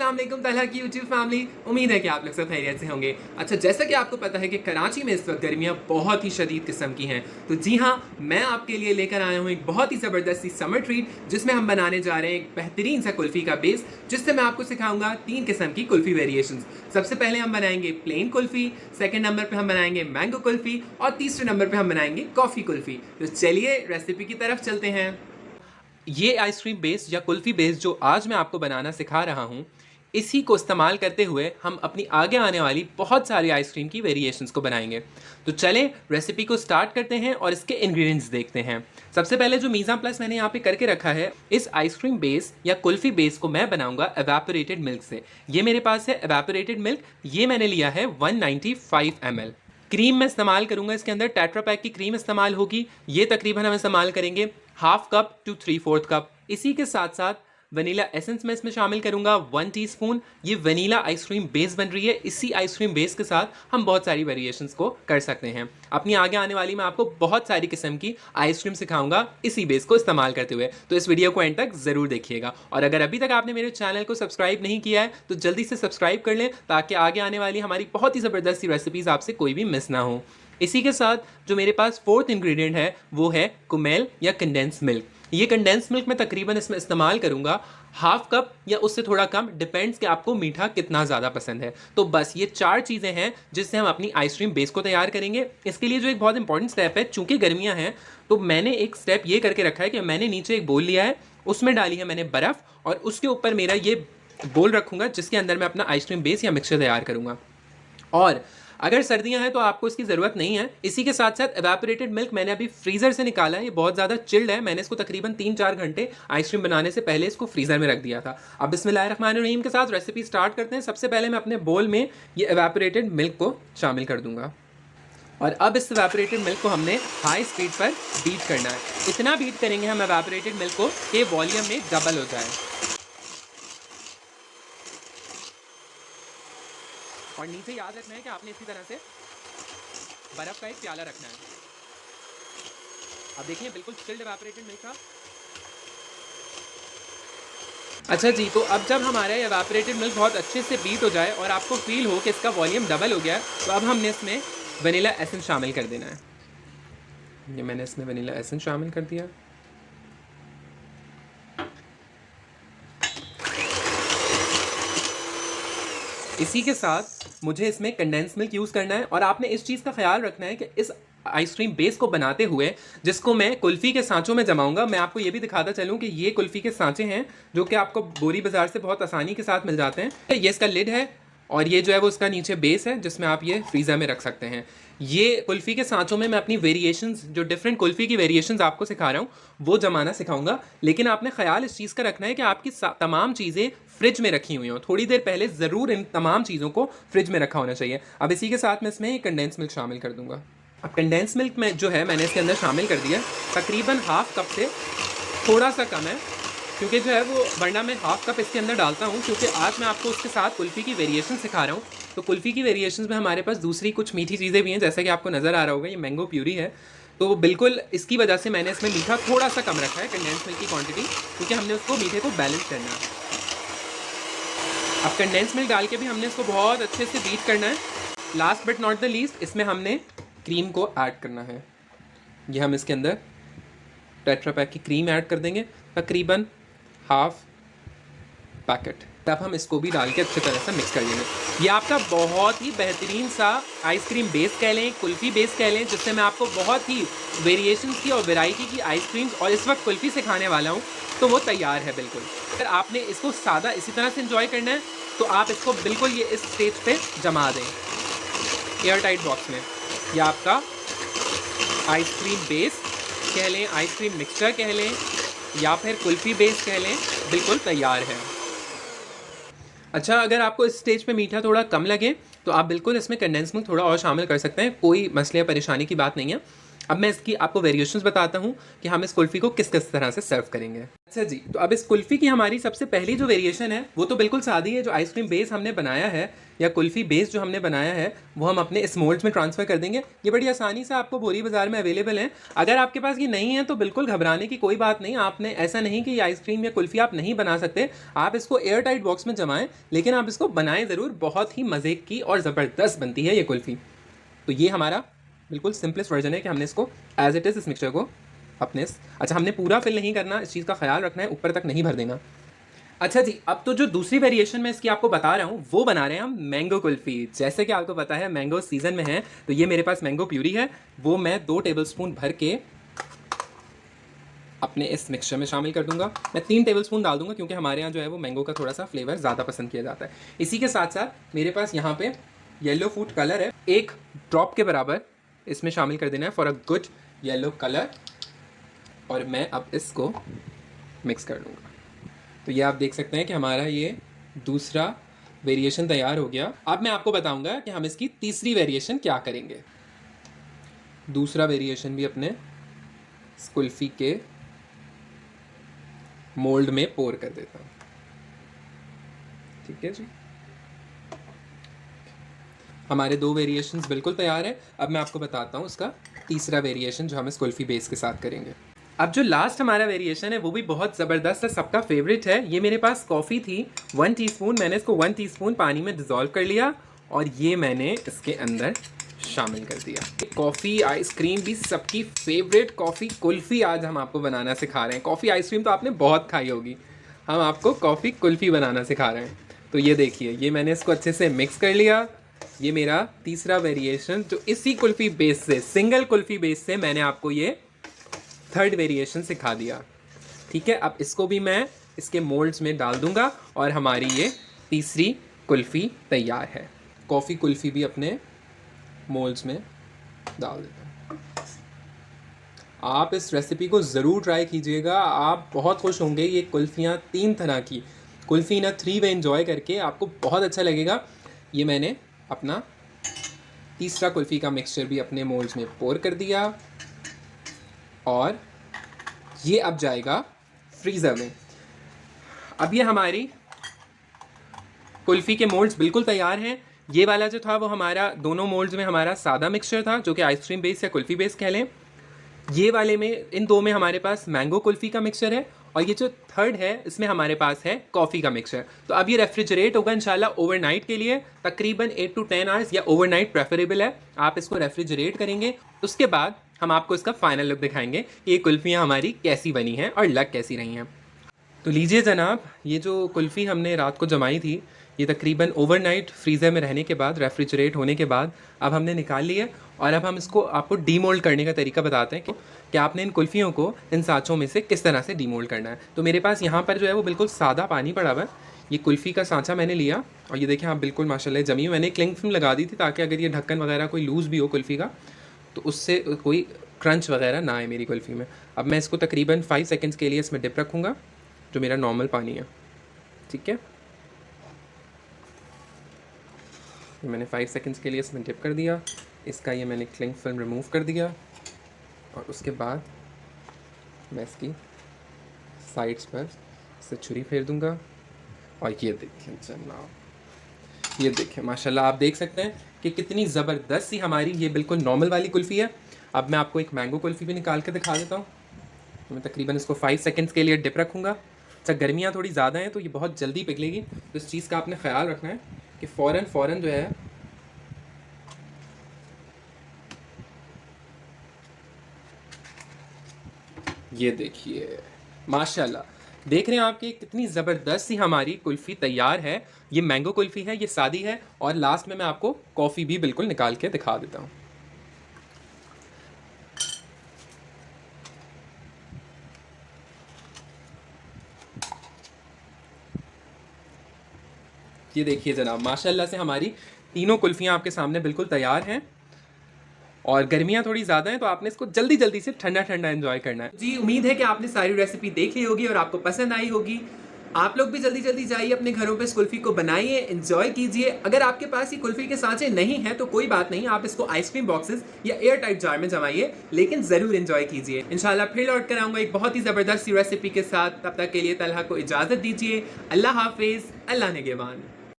अस्सलाम वालेकुम तलहा की यूट्यूब फैमिली। उम्मीद है कि आप लोग सब खैरियत से होंगे। अच्छा, जैसा कि आपको पता है कि कराची में इस वक्त गर्मियाँ बहुत ही शदीद किस्म की हैं, तो जी हाँ, मैं आपके लिए लेकर आया हूँ एक बहुत ही ज़बरदस्त सी समर ट्रीट, जिसमें हम बनाने जा रहे हैं एक बेहतरीन सा कुल्फ़ी का बेस, जिससे मैं आपको सिखाऊंगा 3 किस्म की कुल्फ़ी वेरिएशंस। सबसे पहले हम बनाएंगे प्लेन कुल्फ़ी, सेकंड नंबर पे हम बनाएंगे मैंगो कुल्फ़ी और तीसरे नंबर पे हम बनाएंगे कॉफ़ी कुल्फ़ी। तो चलिए रेसिपी की तरफ चलते हैं। ये आइसक्रीम बेस या कुल्फ़ी बेस जो आज मैं आपको बनाना सिखा रहा हूँ, इसी को इस्तेमाल करते हुए हम अपनी आगे आने वाली बहुत सारी आइसक्रीम की वेरिएशंस को बनाएंगे। तो चलें रेसिपी को स्टार्ट करते हैं और इसके इंग्रेडिएंट्स देखते हैं। सबसे पहले जो मीज़ा प्लस मैंने यहाँ पे करके रखा है, इस आइसक्रीम बेस या कुल्फ़ी बेस को मैं बनाऊंगा एवेपोरेटेड मिल्क से। ये मेरे पास है एवेपोरेटेड मिल्क, ये मैंने लिया है 195 ml। क्रीम मैं इस्तेमाल करूंगा, इसके अंदर टेट्रा पैक की क्रीम इस्तेमाल होगी। ये तकरीबन हम इस्तेमाल करेंगे हाफ कप टू 3/4 कप। इसी के साथ साथ वनीला एसेंस मैं इसमें शामिल करूंगा 1 टीस्पून। ये वनीला आइसक्रीम बेस बन रही है, इसी आइसक्रीम बेस के साथ हम बहुत सारी वेरिएशंस को कर सकते हैं। अपनी आगे आने वाली मैं आपको बहुत सारी किस्म की आइसक्रीम सिखाऊंगा इसी बेस को इस्तेमाल करते हुए, तो इस वीडियो को एंड तक ज़रूर देखिएगा। और अगर अभी तक आपने मेरे चैनल को सब्सक्राइब नहीं किया है तो जल्दी से सब्सक्राइब कर लें, ताकि आगे आने वाली हमारी बहुत ही ज़बरदस्त सी रेसिपीज़ आपसे कोई भी मिस ना हो। इसी के साथ जो मेरे पास फोर्थ इंग्रेडिएंट है वो है कुमेल या कंडेंस मिल्क। ये कंडेंस मिल्क मैं तकरीबन इसमें इस्तेमाल करूंगा हाफ कप या उससे थोड़ा कम, डिपेंड्स कि आपको मीठा कितना ज़्यादा पसंद है। तो बस ये 4 चीज़ें हैं जिससे हम अपनी आइसक्रीम बेस को तैयार करेंगे। इसके लिए जो एक बहुत इंपॉर्टेंट स्टेप है, चूंकि गर्मियाँ हैं तो मैंने एक स्टेप ये करके रखा है कि मैंने नीचे एक बोल लिया है, उसमें डाली है मैंने बर्फ़ और उसके ऊपर मेरा ये बोल रखूँगा जिसके अंदर मैं अपना आइसक्रीम बेस या मिक्सचर तैयार करूँगा। और अगर सर्दियां हैं तो आपको इसकी ज़रूरत नहीं है। इसी के साथ साथ एवेपोरेटेड मिल्क मैंने अभी फ्रीज़र से निकाला है, ये बहुत ज़्यादा चिल्ड है। मैंने इसको तकरीबन 3-4 घंटे आइसक्रीम बनाने से पहले इसको फ्रीज़र में रख दिया था। अब बिस्मिल्लाहिर्रहमानिर्रहीम के साथ रेसिपी स्टार्ट करते हैं। सबसे पहले मैं अपने बोल में ये एवेपोरेटेड मिल्क को शामिल कर दूंगा और अब इस एवेपोरेटेड मिल्क को हमने हाई स्पीड पर बीट करना है। इतना बीट करेंगे हम एवेपोरेटेड मिल्क को कि वॉल्यूम में डबल हो जाए। और नीचे याद रखना है कि आपने इसी तरह से बर्फ का एक प्याला रखना है। अब देखिए बिल्कुल चिल्ड एवेपोरेटेड मिल्क था। अच्छा जी, तो अब जब हमारा एवेपोरेटेड मिल्क बहुत अच्छे से बीट हो जाए और आपको फील हो कि इसका वॉल्यूम डबल हो गया, तो अब हमने इसमें वनीला एसेंस शामिल कर देना है। ये मैंने इसमें वनीला एसेंस शामिल कर दिया। इसी के साथ मुझे इसमें कंडेंस मिल्क यूज़ करना है और आपने इस चीज़ का ख्याल रखना है कि इस आइसक्रीम बेस को बनाते हुए, जिसको मैं कुल्फ़ी के सांचों में जमाऊंगा, मैं आपको ये भी दिखाता चलूँ कि ये कुल्फ़ी के सांचे हैं जो कि आपको बोरी बाज़ार से बहुत आसानी के साथ मिल जाते हैं। ये इसका लिड है और ये जो है वो उसका नीचे बेस है जिसमें आप ये फ्रीज़र में रख सकते हैं। ये कुल्फ़ी के सांचों में मैं अपनी वेरिएशंस, जो डिफरेंट कुल्फ़ी की वेरिएशंस आपको सिखा रहा हूँ, वो जमाना सिखाऊंगा। लेकिन आपने ख्याल इस चीज़ का रखना है कि आपकी तमाम चीज़ें फ्रिज में रखी हुई हों। थोड़ी देर पहले ज़रूर इन तमाम चीज़ों को फ्रिज में रखा होना चाहिए। अब इसी के साथ मैं इसमें कंडेंस मिल्क शामिल कर दूँगा। अब कंडेंस मिल्क में जो है मैंने इसके अंदर शामिल कर दिया, तकरीबन हाफ कप से थोड़ा सा कम है, क्योंकि जो है वो वरना मैं हाफ कप इसके अंदर डालता हूँ, क्योंकि आज मैं आपको उसके साथ कुल्फ़ी की वेरिएशन सिखा रहा हूँ। तो कुल्फ़ी की वेरिएशंस में हमारे पास दूसरी कुछ मीठी चीज़ें भी हैं, जैसा कि आपको नज़र आ रहा होगा ये मैंगो प्यूरी है। तो बिल्कुल इसकी वजह से मैंने इसमें मीठा थोड़ा सा कम रखा है, कंडेंस मिल्क की क्वांटिटी, क्योंकि हमने उसको मीठे को बैलेंस करना है। अब कंडेंस मिल्क डाल के भी हमने इसको बहुत अच्छे से बीट करना है। Last but not the least, इसमें हमने क्रीम को ऐड करना है। ये हम इसके अंदर टेट्रा पैक की क्रीम ऐड कर देंगे, तकरीबन हाफ पैकेट। तब हम इसको भी डाल के अच्छी तरह से मिक्स कर लेंगे। ये आपका बहुत ही बेहतरीन सा आइसक्रीम बेस कह लें, कुल्फ़ी बेस कह लें, जिससे मैं आपको बहुत ही वेरिएशंस की और वैरायटी की आइसक्रीम्स और इस वक्त कुल्फ़ी सिखाने वाला हूँ, तो वो तैयार है बिल्कुल। अगर आपने इसको सादा इसी तरह से इंजॉय करना है तो आप इसको बिल्कुल ये इस स्टेज पे जमा दें एयर टाइट बॉक्स में। यह आपका आइसक्रीम बेस कह लें, आइसक्रीम मिक्सचर कह लें, या फिर कुल्फ़ी बेस कह लें, बिल्कुल तैयार है। अच्छा, अगर आपको इस स्टेज पे मीठा थोड़ा कम लगे तो आप बिल्कुल इसमें कंडेंस मिल्क थोड़ा और शामिल कर सकते हैं, कोई मसले या परेशानी की बात नहीं है। अब मैं इसकी आपको वेरिएशंस बताता हूँ कि हम इस कुल्फ़ी को किस किस तरह से सर्व करेंगे। अच्छा जी, तो अब इस कुल्फ़ी की हमारी सबसे पहली जो वेरिएशन है वो तो बिल्कुल सादी है। जो आइसक्रीम बेस हमने बनाया है या कुल्फ़ी बेस जो हमने बनाया है वो हम अपने इस मोल्ड्स में ट्रांसफ़र कर देंगे। ये बड़ी आसानी से आपको बोरी बाज़ार में अवेलेबल हैं। अगर आपके पास ये नहीं है तो बिल्कुल घबराने की कोई बात नहीं। आपने ऐसा नहीं कि ये आइसक्रीम या कुल्फ़ी आप नहीं बना सकते, आप इसको एयर टाइट बॉक्स में जमाएँ, लेकिन आप इसको बनाएं ज़रूर। बहुत ही मज़े की और ज़बरदस्त बनती है ये कुल्फ़ी। तो ये हमारा बिल्कुल सिंपलेस्ट वर्जन है कि हमने इसको एज इट इज़ इस मिक्सचर को अपने अच्छा हमने पूरा फिल नहीं करना, इस चीज़ का ख्याल रखना है, ऊपर तक नहीं भर देना। अच्छा जी, अब तो जो दूसरी वेरिएशन मैं इसकी आपको बता रहा हूँ वो बना रहे हैं हम मैंगो कुल्फ़ी। जैसे कि आपको पता है मैंगो सीज़न में है, तो ये मेरे पास मैंगो प्यूरी है, वो मैं 2 टेबलस्पून भर के अपने इस मिक्सचर में शामिल कर दूंगा। मैं 3 टेबलस्पून डाल दूंगा क्योंकि हमारे यहाँ जो है वो मैंगो का थोड़ा सा फ्लेवर ज़्यादा पसंद किया जाता है। इसी के साथ साथ मेरे पास यहाँ पे येलो फूड कलर है, 1 ड्रॉप के बराबर इसमें शामिल कर देना है for a good yellow colour. और मैं अब इसको मिक्स कर लूँगा। तो ये आप देख सकते हैं कि हमारा ये दूसरा वेरिएशन तैयार हो गया। अब मैं आपको बताऊंगा कि हम इसकी तीसरी वेरिएशन क्या करेंगे। दूसरा वेरिएशन भी अपने कुल्फ़ी के मोल्ड में पोर कर देता हूँ। ठीक है जी, हमारे 2 वेरिएशंस बिल्कुल तैयार है। अब मैं आपको बताता हूँ उसका तीसरा वेरिएशन जो हम इस कुल्फ़ी बेस के साथ करेंगे। अब जो लास्ट हमारा वेरिएशन है वो भी बहुत ज़बरदस्त है, सबका फेवरेट है। ये मेरे पास कॉफ़ी थी 1 टीस्पून, मैंने इसको 1 टीस्पून पानी में डिज़ोल्व कर लिया और ये मैंने इसके अंदर शामिल कर दिया। कॉफ़ी आइसक्रीम भी सबकी फेवरेट कॉफ़ी कुल्फ़ी आज हम आपको बनाना सिखा रहे हैं। कॉफ़ी आइसक्रीम तो आपने बहुत खाई होगी, हम आपको कॉफ़ी कुल्फ़ी बनाना सिखा रहे हैं। तो ये देखिए, ये मैंने इसको अच्छे से मिक्स कर लिया। ये मेरा तीसरा वेरिएशन जो इसी कुल्फ़ी बेस से, सिंगल कुल्फ़ी बेस से मैंने आपको ये थर्ड वेरिएशन सिखा दिया। ठीक है, अब इसको भी मैं इसके मोल्ड्स में डाल दूंगा और हमारी ये तीसरी कुल्फ़ी तैयार है। कॉफ़ी कुल्फ़ी भी अपने मोल्ड्स में डाल देता हूँ। आप इस रेसिपी को ज़रूर ट्राई कीजिएगा, आप बहुत खुश होंगे। ये कुल्फ़ियाँ 3 तरह की कुल्फ़ी ना 3 वे एंजॉय करके आपको बहुत अच्छा लगेगा। ये मैंने अपना तीसरा कुल्फ़ी का मिक्सचर भी अपने मोल्ड्स में पोर कर दिया और ये अब जाएगा फ्रीज़र में। अब ये हमारी कुल्फ़ी के मोल्ड्स बिल्कुल तैयार हैं। ये वाला जो था वो हमारा दोनों मोल्ड्स में हमारा सादा मिक्सचर था जो कि आइसक्रीम बेस या कुल्फ़ी बेस कह लें। ये वाले में, इन 2 में हमारे पास मैंगो कुल्फ़ी का मिक्सचर है और ये जो थर्ड है इसमें हमारे पास है कॉफ़ी का मिक्सचर। तो अब ये रेफ्रिजरेट होगा इंशाल्लाह ओवरनाइट के लिए, तकरीबन 8 to 10 आवर्स या ओवरनाइट प्रेफरेबल है। आप इसको रेफ्रिजरेट करेंगे, उसके बाद हम आपको इसका फाइनल लुक दिखाएंगे कि ये कुल्फ़ियाँ हमारी कैसी बनी हैं और लग कैसी रही हैं। तो लीजिए जनाब, ये जो कुल्फ़ी हमने रात को जमाई थी ये तकरीबन ओवरनाइट फ्रीज़र में रहने के बाद, रेफ्रिजरेट होने के बाद अब हमने निकाल ली है और अब हम इसको आपको डीमोल्ड करने का तरीका बताते हैं कि आपने इन कुल्फ़ियों को इन सांचों में से किस तरह से डीमोल्ड करना है। तो मेरे पास यहाँ पर जो है वो बिल्कुल सादा पानी पड़ा हुआ है। ये कुल्फ़ी का सांचा मैंने लिया और ये देखिए आप बिल्कुल माशाल्लाह जमी। मैंने क्लिंग फिल्म लगा दी थी ताकि अगर ये ढक्कन वगैरह कोई लूज़ भी हो कुल्फ़ी का तो उससे कोई क्रंच वगैरह ना आए मेरी कुल्फ़ी में। अब मैं इसको तकरीबन 5 सेकेंड्स के लिए इसमें डिप रखूँगा जो मेरा नॉर्मल पानी है। ठीक है, मैंने 5 सेकेंड्स के लिए इसमें डिप कर दिया। इसका ये मैंने क्लिंग फिल्म रिमूव कर दिया और उसके बाद मैं इसकी साइड्स पर इससे छुरी फेर दूंगा और ये देखिए जनाब, ये देखिए माशाल्लाह आप देख सकते हैं कि कितनी ज़बरदस्त सी हमारी ये बिल्कुल नॉर्मल वाली कुल्फ़ी है। अब मैं आपको एक मैंगो कुल्फ़ी भी निकाल के दिखा देता हूँ। मैं तकरीबन इसको 5 सेकेंड्स के लिए डिप रखूँगा। अच्छा, गर्मियाँ थोड़ी ज़्यादा हैं तो ये बहुत जल्दी पिघलेगी, तो इस चीज़ का आपने ख्याल रखना है कि फ़ौरन जो है ये देखिए माशाल्लाह, देख रहे हैं आपकी कितनी ज़बरदस्त सी हमारी कुल्फ़ी तैयार है। ये मैंगो कुल्फ़ी है, ये सादी है और लास्ट में मैं आपको कॉफ़ी भी बिल्कुल निकाल के दिखा देता हूँ। ये देखिए जनाब, माशाल्लाह से हमारी तीनों कुल्फ़ियाँ आपके सामने बिल्कुल तैयार हैं और गर्मियाँ थोड़ी ज़्यादा हैं तो आपने इसको जल्दी जल्दी से ठंडा ठंडा एंजॉय करना है। जी, उम्मीद है कि आपने सारी रेसिपी देख ली होगी और आपको पसंद आई होगी। आप लोग भी जल्दी जल्दी जाइए अपने घरों पे इस कुल्फी को बनाइए, एंजॉय कीजिए। अगर आपके पास ये कुल्फी के सांचे नहीं है तो कोई बात नहीं, आप इसको आइसक्रीम बॉक्सेस या एयर टाइट जार में जमाइए, लेकिन जरूर एंजॉय कीजिए। इंशाल्लाह फिर लौट कर आऊंगा एक बहुत ही जबरदस्त रेसिपी के साथ। तब तक के लिए तलहा को इजाजत दीजिए। अल्लाह हाफिज, अल्लाह निगहबान।